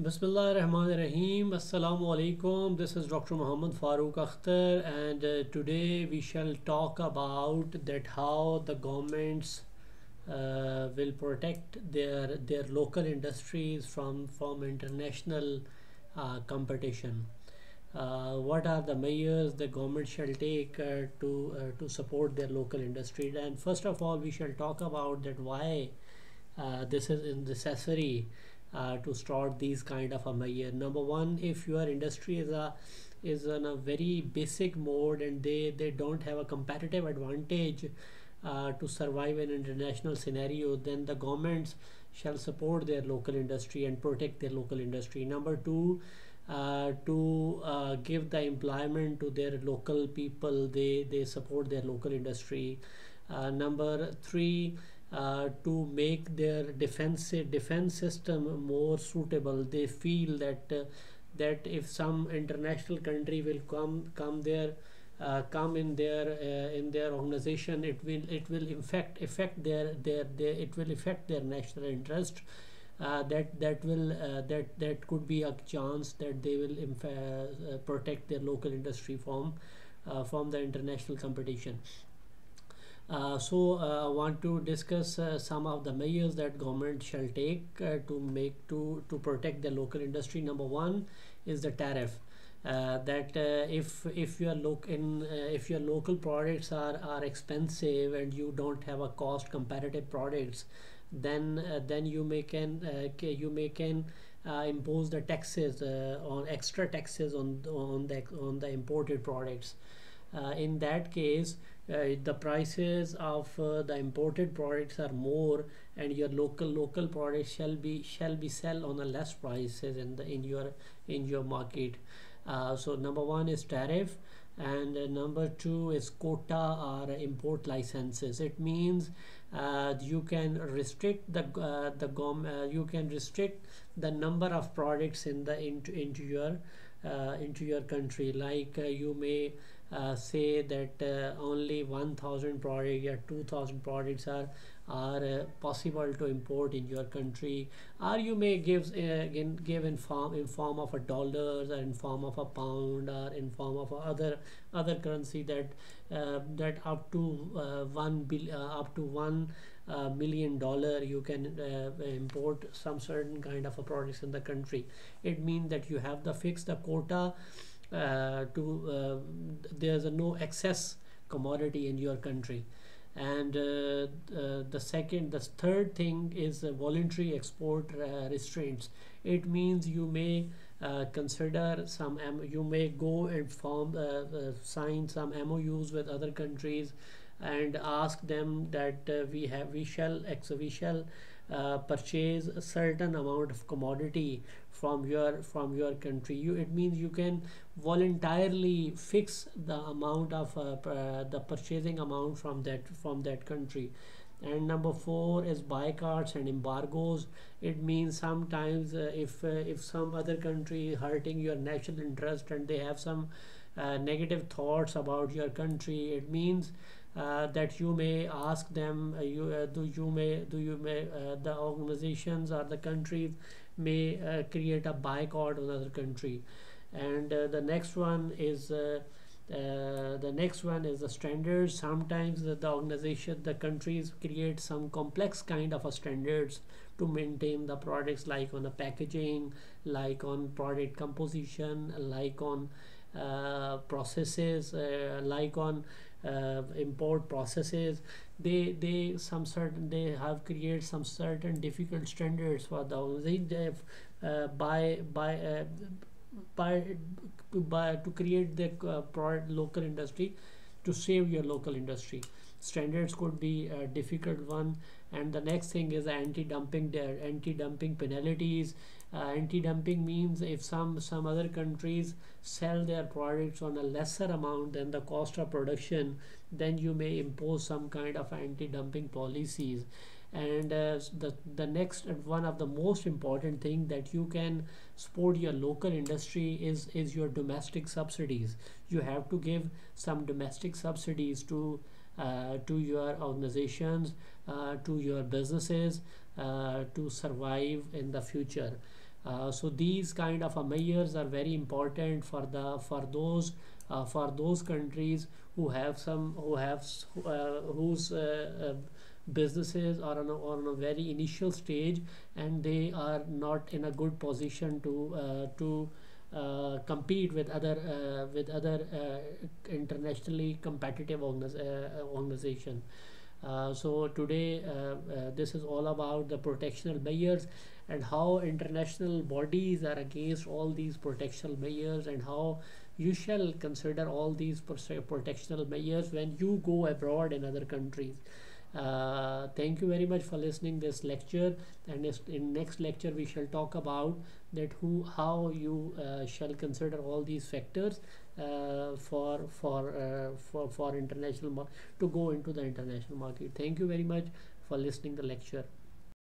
Bismillahirrahmanirrahim. Assalamu alaikum. This is Dr. Muhammad Farooq Akhtar, and today we shall talk about that how the governments will protect their local industries from international competition. What are the measures the government shall take to support their local industry? And first of all, we shall talk about that why this is necessary to start these kind of a measure. Number one, if your industry is in a very basic mode and they don't have a competitive advantage to survive in international scenario, then the governments shall support their local industry and protect their local industry. Number two, to give the employment to their local people, they support their local industry. Number three, to make their defense system more suitable. They feel that if some international country will come in their organization, it will affect their it will affect their national interest. That could be a chance that they will protect their local industry from the international competition. I want to discuss some of the measures that government shall take to protect the local industry. Number one is the tariff. That if your if your local products are expensive and you don't have a cost competitive products, then you may can impose the taxes on extra taxes on the imported products. In that case, the prices of the imported products are more, and your local products shall be sell on a less prices in your market. So number one is tariff, and number two is quota or import licenses. It means you can restrict you can restrict the number of products into your country. Like you may say that only 1,000 products or 2,000 products are possible to import in your country, or you may give in form of a dollars, or in form of a pound, or in form of other currency, that up to $1 million you can import some certain kind of a products in the country. It means that you have the fixed the quota there's no excess commodity in your country. And the third thing is voluntary export restraints. It means you may consider you may go and sign some MOUs with other countries and ask them that we shall purchase a certain amount of commodity from your country. It means you can voluntarily fix the amount of the purchasing amount from that country. And number four is boycotts and embargoes. It means sometimes if some other country hurting your national interest and they have some negative thoughts about your country, it means that you may ask them, the organizations or the countries may create a boycott on other country. And the next one is the standards. Sometimes the countries create some complex kind of a standards to maintain the products, like on the packaging, like on product composition, like on processes, like on import processes. They have created some certain difficult standards for the organization by to create the local industry, to save your local industry. Standards could be a difficult one. And the next thing is anti-dumping penalties. Anti-dumping means if some other countries sell their products on a lesser amount than the cost of production, then you may impose some kind of anti-dumping policies. And the next one of the most important thing that you can support your local industry is your domestic subsidies. You have to give some domestic subsidies to your organizations, to your businesses, to survive in the future. So these kind of measures are very important for the for those countries who have some who have whose businesses are on a very initial stage, and they are not in a good position to compete with other internationally competitive organization. So today this is all about the protectional measures and how international bodies are against all these protectional measures, and how you shall consider all these protectional measures when you go abroad in other countries. Thank you very much for listening this lecture, and in next lecture we shall talk about that how you shall consider all these factors for international to go into the international market. Thank you very much for listening the lecture.